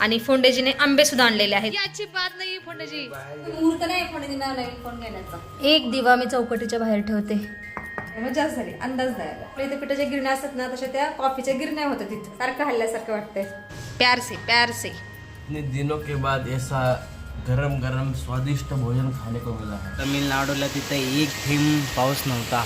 आणि फोंडेजीने आंबे सुद्धा आणलेले आहेत. याची बात नाही फोंडेजी, मुहूर्त नाही फोंडेजींना नवीन फोन घेण्याचा. एक दिवा मी चौकटीच्या बाहेर ठेवते. जास्त झाली अंदाज नाही आला. आपल्या इथे पिठाच्या गिरण्या असतात ना, तशा त्या कॉफीच्या गिरण्या होत्या तिथं. सारखं हल्ल्यासारखं वाटतंय. प्यार से प्यार से. इतने दिनों के बाद ऐसा गरम गरम स्वादिष्ट भोजन खाने को मिला है. तमिळनाडूला तिथे एक थेंब पाऊस नव्हता.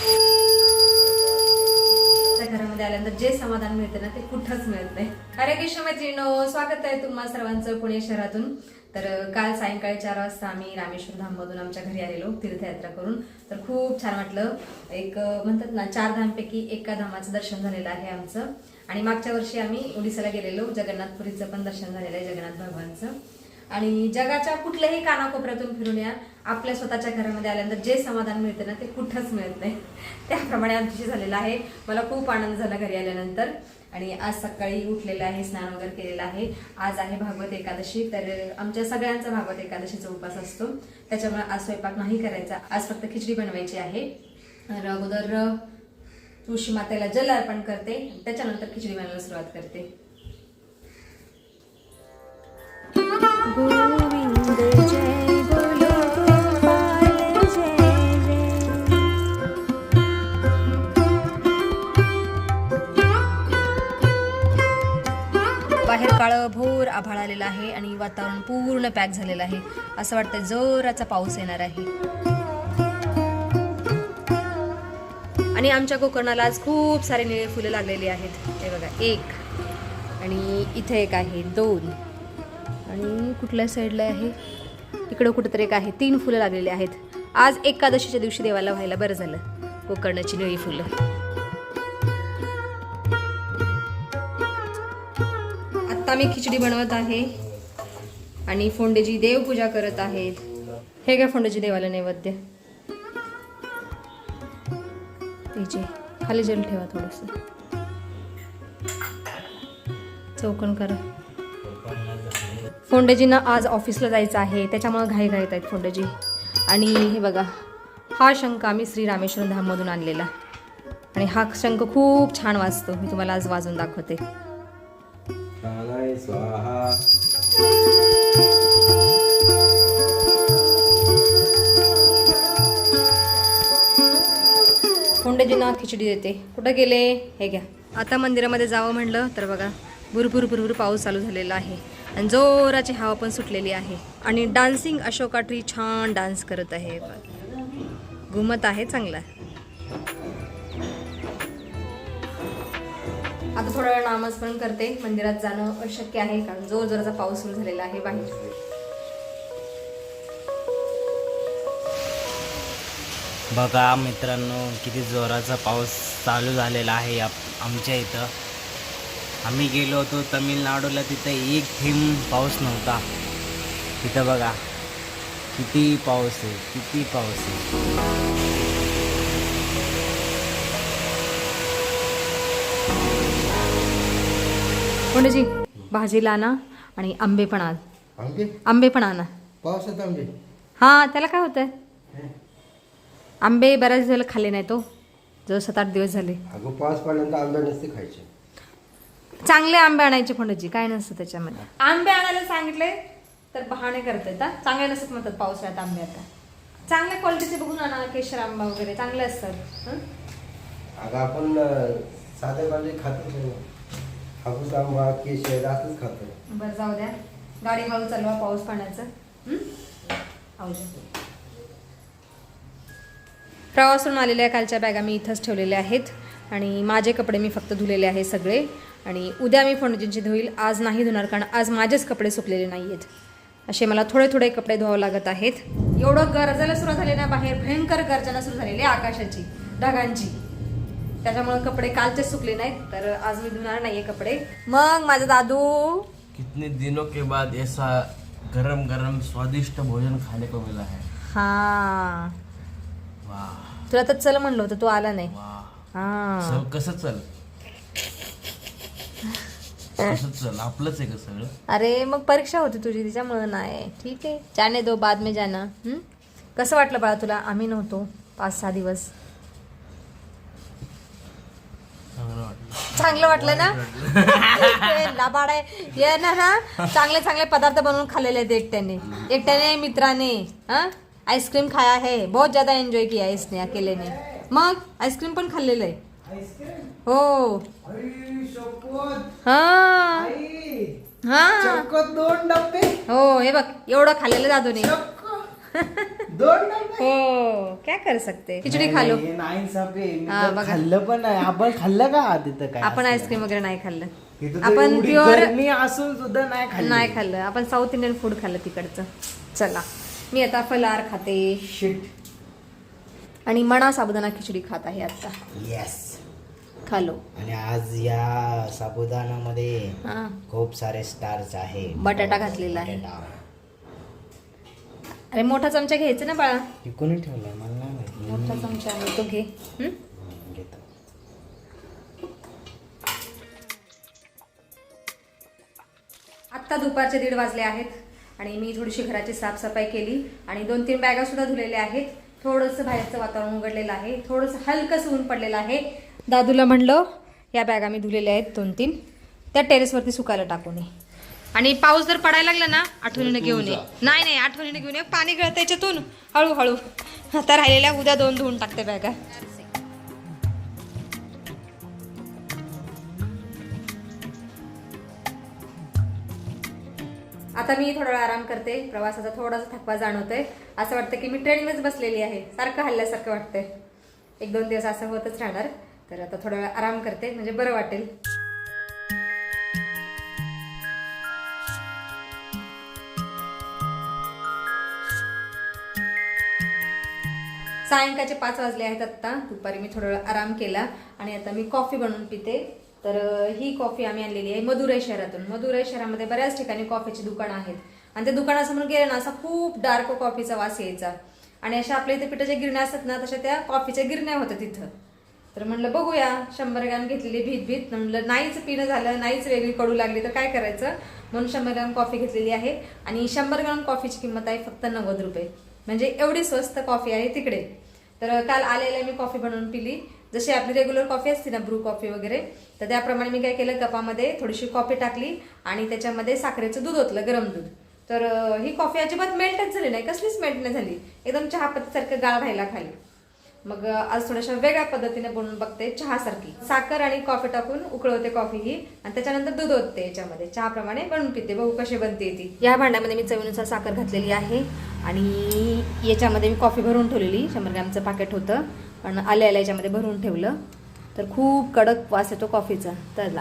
त्या घरामध्ये आल्यानंतर जे समाधान मिळते ना ते कुठंच मिळत नाही. हरे कृष्ण मैत्रिणींनो, स्वागत आहे तुम्हा सर्वांचं पुणे शहरातून. तर काल सायंकाळी 4 वाजता आम्ही रामेश्वर धाममधून आमच्या घरी आलेलो तीर्थयात्रा करून. तर खूप छान वाटलं. एक म्हणतात ना 4 धामपैकी एका धामाचं दर्शन झालेलं आहे आमचं. आणि मागच्या वर्षी आम्ही ओडिसाला गेलेलो, जगन्नाथपुरीचं पण दर्शन झालेलं आहे जगन्नाथ भगवानचं. आणि जगाच्या कुठल्याही कानाकोपऱ्यातून फिरून या, आपल्या स्वतःच्या घरामध्ये आल्यानंतर जे समाधान मिळते ना ते कुठंच मिळत नाही. त्याप्रमाणे आमच्याशी झालेलं आहे. मला खूप आनंद झाला घरी आल्यानंतर. आणि आज सकाळी उठलेलं आहे, स्नान वगैरे केलेलं आहे. आज आहे भागवत एकादशी. तर आमच्या सगळ्यांचा भागवत एकादशीचा उपवास असतो, त्याच्यामुळे आज स्वयंपाक नाही करायचा. आज फक्त खिचडी बनवायची आहे. तर अगोदर तुळशी मातेला जल अर्पण करते, त्याच्यानंतर खिचडी बनवायला सुरुवात करते. गोविंद जय बोलो गोपाल जय जय. बाहेर काळं भोर आभाळ आलेलं आहे आणि वातावरण पूर्ण पॅक झालेलं आहे. असं वाटतं जोराचा पाऊस येणार आहे. आणि आमच्या कोकणाला आज खूप सारे निळे फुलं लागलेली आहेत. हे बघा, 1 आणि इथे एक आहे, 2 आणि कुठल्या साईडला आहे, इकडं कुठेतरी एक आहे. 3 फुलं लागलेली आहेत. आज एकादशीच्या दिवशी देवाला व्हायला बरं झालं कोकणाची निळी फुलं. आता मी खिचडी बनवत आहे आणि फोंडेजी देवपूजा करत आहेत. हे काय फोंडेजी देवाला नैवेद्य. तिचे खाली जल ठेवा, थोडस चौकन करा. फोंडेजींना आज ऑफिसला जायचं आहे, त्याच्यामुळे घाई घाईत आहेत फोंडेजी. आणि हे बघा, हा शंख आम्ही श्री रामेश्वर धाममधून आणलेला आणि हा शंख खूप छान वाजतो. मी तुम्हाला आज वाजवून दाखवते. स्वाहा. फोंडेजींना खिचडी देते. कुठं गेले? हे घ्या. आता मंदिरामध्ये जावं म्हणलं तर बघा, भुरभुर भुरभुर पाऊस चालू झालेला आहे आणि जोराची हवा पण सुटलेली आहे. आणि डान्सिंग अशोका ट्री छान डान्स करत आहे, घुमत आहे चांगला. आता थोडा वेळ नामस्मरण करते. मंदिरात जाणं अशक्य आहे कारण जोर जोराचा पाऊस सुरू झालेला आहे बाहेर. बघा मित्रांनो, किती जोराचा पाऊस चालू झालेला आहे आमच्या इथं. आम्ही गेलो होतो तमिळनाडूला, तिथं एक थेंब पाऊस नव्हता. तिथं बघा किती पाऊस आहे, किती पाऊस आहे. फोंडेजी भाजीला आणा आणि आंबे पण आण. आंबे पण आणा. पावसात आंबे. हा, त्याला काय होतंय? आंबे बऱ्याच दिवसाला खाल्ले नाही तो, जवळ 7-8 दिवस झाले. अगं पाऊस पडल्यानंतर आंबे नसते खायचे. चांगले आंबे आणायचे फोंडेजी, काय नसतं त्याच्यामध्ये. आंबे आणायला सांगितले तर बहाणे करतात. चांगले नसत म्हणतात पावसाळ्यात आंबे. आता चांगल्या क्वालिटीचे बघून आणा, केशर आंबा वगैरे चांगले असतात. अगं आपण साधे पाले खातो, हापूस आंबा केशर असंच खातो. बरं जाऊ द्या, गाडी हळू चालवा पाऊस पाण्याचं. प्रवासावरून आलेल्या कालच्या बॅगा मी इथंच ठेवलेल्या आहेत आणि माझे कपडे मी फक्त धुलेले आहे सगळे. आणि उद्या मी फोंडेजींची धुईल, आज नाही धुणार कारण आज माझेच कपडे सुकलेले नाही आहेत. असे मला थोडे थोडे कपडे धुवावं लागत आहेत. एवढं गरजायला सुरुवात झाली ना, बाहेर भयंकर गर्जना सुरू झालेली आहे आकाशाची, ढगांची. त्याच्यामुळे कपडे कालचे सुकले नाहीत, तर आज मी धुणार नाहीये कपडे. मग माझा दादू कितने दिनों के बाद ऐसा गरम गरम स्वादिष्ट भोजन खाने को मिला है. हा, वाह तुला तर चल म्हणलं होतं, तू आला नाही. वाह. हा, कसं चल, कसं चल, आपलंच आहे का सगळं. अरे मग परीक्षा होती तुझी त्याच्यामुळं नाही. ठीक आहे, जाने दो, बाद में जाना. कसं वाटलं बाळा तुला? आम्ही नव्हतो 5-6 दिवस. चांगलं वाटलं. चांगलं वाटलं ना? लाबाड आहे ये ना चांगले चांगले पदार्थ बनवून खाल्लेले आहेत एकट्याने मित्राने. आईस्क्रीम खाया है, बहुत ज्यादा एंजॉय किया है इसने अकेले ने. मग आईस्क्रीम पण खाल्लेलं आहे. हो हा हा 2 डब्बे. हो हे बघ एवढं खाल्लेलं दादूने. 2 डब्बे. हो क्या कर सकते. खिचडी खालो. नाही सापे हा, बघा. खाल्लं पण नाही. आपण खाल्लं का तिथं काय आपण आईस्क्रीम वगैरे नाही खाल्लं. तिथं तर आपण एवढी प्युअर गरमी असून सुद्धा नाही खाल्लं. नाही खाल्लं. आपण साऊथ इंडियन फूड खाल्लं तिकडचं. चला मी आता फलार खाते. शिट. आणि मणा साबुदाणा खिचडी खात आहे आता. येस. खालो. आणि आज या साबुदाणामध्ये हा खूप सारे स्टार्च आहे. बटाटा घातलेला आहे. बटाटा. अरे मोठा चमचा घ्यायचा ना बाळा. हे कोणी ठेवलं मला नाही माहिती. मोठा चमचा आहे तो घे. घेतो. आत्ता दुपारचे 1:30 वाजले आहेत आणि मी थोडीशी घराची साफसफाई केली आणि 2-3 बॅगा सुद्धा धुलेल्या आहेत. थोडंसं बाहेरचं वातावरण उघडलेलं आहे. थोडंसं हलकंसं ऊन पडलेलं आहे. दादूला म्हणलं या बॅगा मी धुलेल्या आहेत 2-3 त्या टेरेसवरती सुकायला टाकू नये. आणि पाऊस जर पडायला लागला ना आठवणीने घेऊन ये. नाही आठवणीने घेऊन ये. पाणी गळतं त्याच्यातून हळूहळू. आता राहिलेल्या उद्या 2 धुवून टाकते बॅगा. आता मी थोडा वेळ आराम करते. प्रवासाचा थोडासा थकवा जाणवतोय. असं वाटतं की मी ट्रेनमध्येच बसलेली आहे. सारखं हल्ल्यासारखं वाटतंय. 1-2 दिवस असं होतच राहणार. तर आता थोडा वेळ आराम करते म्हणजे बरं वाटेल. सायंकाळचे 5 वाजले आहेत आत्ता. दुपारी मी थोडा वेळ आराम केला आणि आता मी कॉफी बनवून पिते. तर ही कॉफी आम्ही आणलेली आहे मदुराई शहरातून. मदुराई शहरामध्ये बऱ्याच ठिकाणी कॉफीची दुकानं आहेत आणि त्या दुकानासमोर गेलं ना असा खूप डार्क कॉफीचा वास यायचा. आणि अशा आपल्या इथे पिठाच्या गिरण्या असतात ना तशा त्या कॉफीच्या गिरण्या होत्या तिथं. तर म्हणलं बघूया 100 ग्रॅम घेतलेली भीत म्हणलं नाहीच पिणं झालं, नाहीच वेगळी कडू लागली तर काय करायचं. म्हणून 100 ग्रॅम कॉफी घेतलेली आहे आणि 100 ग्रॅम कॉफीची किंमत आहे फक्त 90 रुपये. म्हणजे एवढी स्वस्त कॉफी आहे तिकडे. तर काल आलेल्या मी कॉफी बनवून पिली. जशी आपली रेग्युलर कॉफी असते ना ब्रू कॉफी वगैरे तर त्याप्रमाणे मी काय केलं कपामध्ये थोडीशी कॉफी टाकली आणि त्याच्यामध्ये साखरेचं दूध ओतलं गरम दूध. तर ही कॉफी अजिबात मेल्टच झाली नाही. कसलीच मेल्ट नाही झाली. एकदम चहापत्तीसारखं गाळ राहिला खाली. मग आज थोड्याशा वेगळ्या पद्धतीने बनवून बघते. चहासारखी साखर आणि कॉफी टाकून उकळवते कॉफी ही आणि त्याच्यानंतर दूध ओतते याच्यामध्ये. चहाप्रमाणे बनवून पिते. बघू कशी बनते ती. या भांड्यामध्ये मी चवीनुसार साखर घातलेली आहे आणि याच्यामध्ये मी कॉफी भरून ठेवलेली. 100 ग्रॅमचं पॅकेट होतं पण आल्या याच्यामध्ये भरून ठेवलं. तर खूप कडक वास येतो कॉफीचा. तर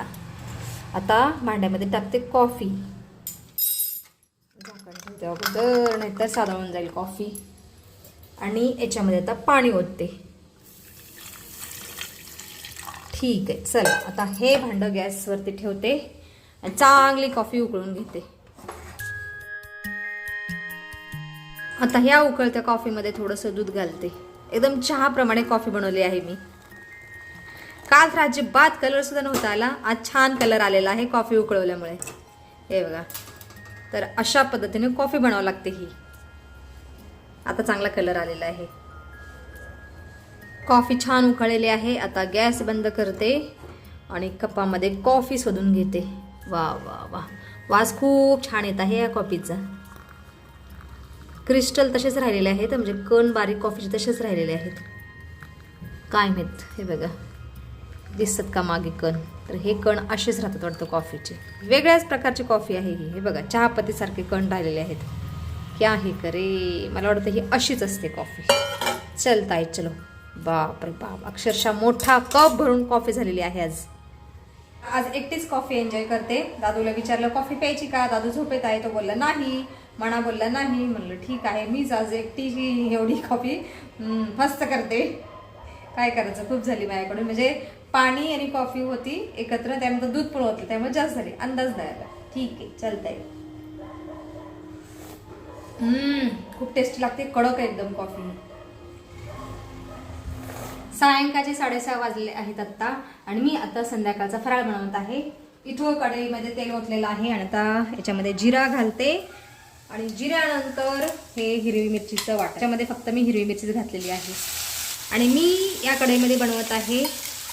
आता भांड्यामध्ये टाकते कॉफी. झाकण ठेवते अगोदर नाहीतर साधावून जाईल कॉफी. आणि याच्यामध्ये आता पाणी ओतते. ठीक आहे चला आता हे भांडं गॅसवरती ठेवते आणि चांगली कॉफी उकळून घेते. आता ह्या उकळत्या कॉफीमध्ये थोडंसं दूध घालते. एकदम चहाप्रमाणे कॉफी बनवली आहे मी. काल तर अजिबात कलर सुद्धा नव्हता आला. आज छान कलर आलेला आहे कॉफी उकळवल्यामुळे. हे बघा. तर अशा पद्धतीने कॉफी बनावं लागते ही. आता चांगला कलर आलेला आहे. कॉफी छान उकळलेली आहे. आता गॅस बंद करते आणि कपामध्ये कॉफी शोधून घेते. वा वा वा वास खूप छान येत आहे या कॉफीचा. क्रिस्टल तसेच राहिलेले आहेत म्हणजे कण बारीक कॉफीचे तसेच राहिलेले आहेत. काय माहित. हे बघा दिसत का मागे कण. तर हे कण असेच राहतात वाटतं कॉफीचे. वेगळ्याच प्रकारची कॉफी आहे ही. हे बघा चहापत्तीसारखे कण राहिलेले आहेत. क्या हे करे. मला वाटतं ही अशीच असते कॉफी. चलता आहे चलो. बाप रे बाप अक्षरशः मोठा कप भरून कॉफी झालेली आहे आज. आज एकटीच कॉफी एन्जॉय करते. दादूला विचारलं कॉफी प्यायची का. दादू झोपेत आहे. तो बोलला नाही. मणा बोलला नाही. म्हणलं ठीक आहे मीच आज एकटी एवढी कॉफी मस्त करते. काय करायचं खूप झाली माझ्याकडून. म्हणजे पाणी आणि कॉफी होती एकत्र त्यानंतर दूध पण होतं त्यामुळे जास्त झाली. अंदाज नाही आला. ठीक आहे चालतंय. खूप टेस्टी लागते. कडक आहे एकदम कॉफी. सायंकाळचे 6:30 वाजले आहेत आत्ता आणि मी आता संध्याकाळचा फराळ बनवत आहे. इथं कढईमध्ये तेल ओतलेलं आहे आणि आता याच्यामध्ये जिरा घालते आणि जिऱ्यानंतर हे हिरवी मिरचीचं वाटण. त्याच्यामध्ये फक्त मी हिरवी मिरचीच घातलेली आहे आणि मी या कढईमध्ये बनवत आहे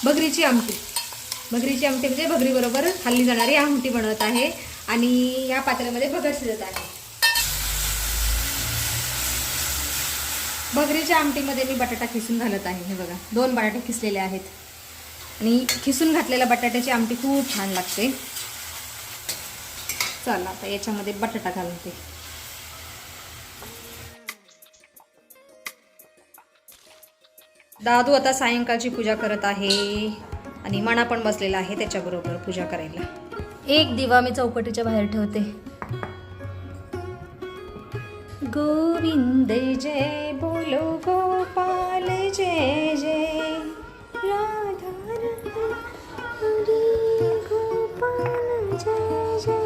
बगरीची आमटी. भगरीची आमटी म्हणजे भगरी बरोबर खाल्ली जाणारी आमटी बनवत आहे आणि या पातेल्यामध्ये भगर शिजत आहे. भगरीच्या आमटीमध्ये मी बटाटा खिसून घालत आहे. हे बघा 2 बटाटे खिसलेले आहेत आणि खिसून घातलेल्या बटाट्याची आमटी खूप छान लागते. चला आता याच्यामध्ये बटाटा घालते. दादू आता सायंकाळची पूजा करत आहे आणि मना पण बसलेला आहे त्याच्याबरोबर पूजा करायला. एक दिवा मी चौकटीच्या बाहेर ठेवते. गोविंद जय बोलो गोपाल जय जय राधा हरी गोपाल जय जय.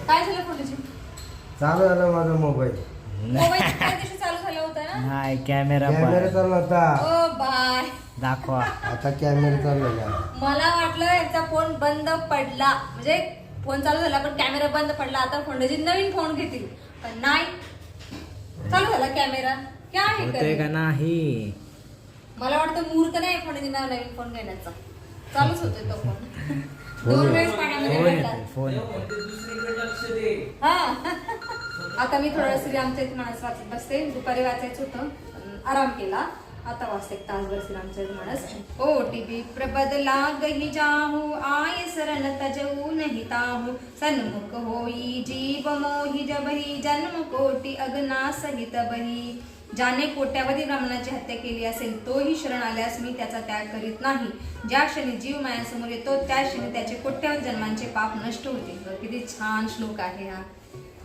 काय झालं फोनची? चालू झाला माझा मोबाईल. मोबाईल त्या दिवशी चालू झाला होता ना? नाही कॅमेरा कॅमेरा चालू होता. ओ बाय. दाखवा. आता कॅमेरा चालू झाला. मला वाटलं याचा फोन बंद पडला, म्हणजे फोन चालू झाला पण कॅमेरा बंद पडला. आता फोनची नवीन फोन घेतील पण नाही, चालू झाला कॅमेरा. काय आहे होते का नाही? मला वाटतं मुहूर्त नाही फोनची नवीन फोन घेण्याचा. चालूच होतोय तो फोन. 2 वेळेस पाण्यामध्ये पडला. फोन हा. आता मी थोडं श्री आमच्या इथे माणस वाचत बसते. दुपारी वाचायचं होतं पण आराम केला. आता वाचते 1 तासभर श्री आमच्या इथे माणस. ओ टीबी प्रबदला गही जाहू आय शरण तजऊ नहीं ताहू सन्मुख होई जीव मोहि जबही जन्म कोटि अगना सहित बही. ज्याने कोट्यावधी ब्राह्मणाची हत्या केली असेल तोही शरण आल्यास मी त्याचा त्याग करीत नाही. ज्या क्षणी जीव मायासमोर येतो त्या क्षणी त्याचे कोट्यावधी जन्मांचे पाप नष्ट होते. किती छान श्लोक आहे हा,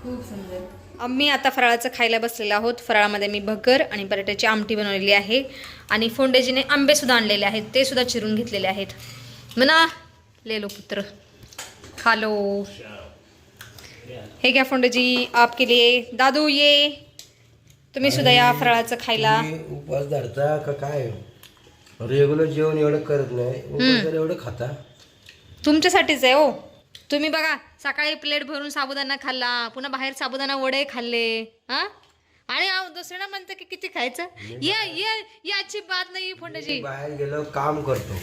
खूप सुंदर. आम्ही आता फराळाचं खायला बसलेलो आहोत. फराळामध्ये मी भगर आणि बटाट्याची आमटी बनवलेली आहे आणि फोंडेजीने आंबे सुद्धा आणलेले आहेत, ते सुद्धा चिरून घेतलेले आहेत. म्हणा ले लो पुत्र खा लो. हे घ्या फोंडेजी आपके लिए. दादू ये तुम्ही सुद्धा या फराळाचं खायला. तुम्ही उपवास धरता का काय? रेग्युलर जेवण एवढं करत नाही, उपवास एवढं खाता. तुमच्यासाठीच आहे हो. तुम्ही बघा सकाळी प्लेट भरून साबुदाणा खाल्ला, पुन्हा बाहेर साबुदाणा वडे खाल्ले हा, आणि दुसऱ्याला म्हणतं की किती खायचं. याची बात नाही फोंडेजी. बाहेर गेलो काम करतो.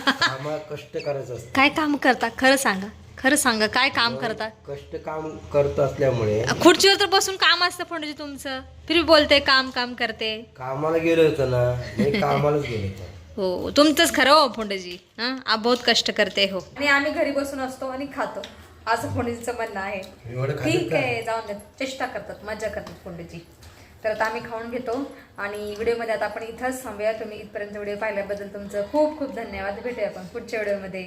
आम्हाला कष्ट करायचं असतं. काय काम करता खरं सांगा, खरं सांगा काय काम करता. कष्ट काम करत असल्यामुळे खुर्चीवर तर बसून काम असतं फोंडेजी तुमचं, फिर बोलते काम काम करते. कामाला गेलो होतो ना, नाही कामालाच गेलो होतो. हो तुमचंच खरं हो फोंडेजी. आप बहुत कष्ट करते हो. आणि आम्ही घरी बसून असतो आणि खातो असं फोंडेजीचं म्हणणं आहे. एवढं खातात ठीक का? आहे जाऊन देत, चेष्टा करतात, मजा करतात फोंडेजी. तर आता आम्ही खाऊन घेतो आणि व्हिडिओमध्ये आता आपण इथंच थांबूया. तुम्ही इथपर्यंत व्हिडिओ पाहिल्याबद्दल तुमचं खूप खूप धन्यवाद. भेटूया आपण पुढच्या व्हिडिओमध्ये.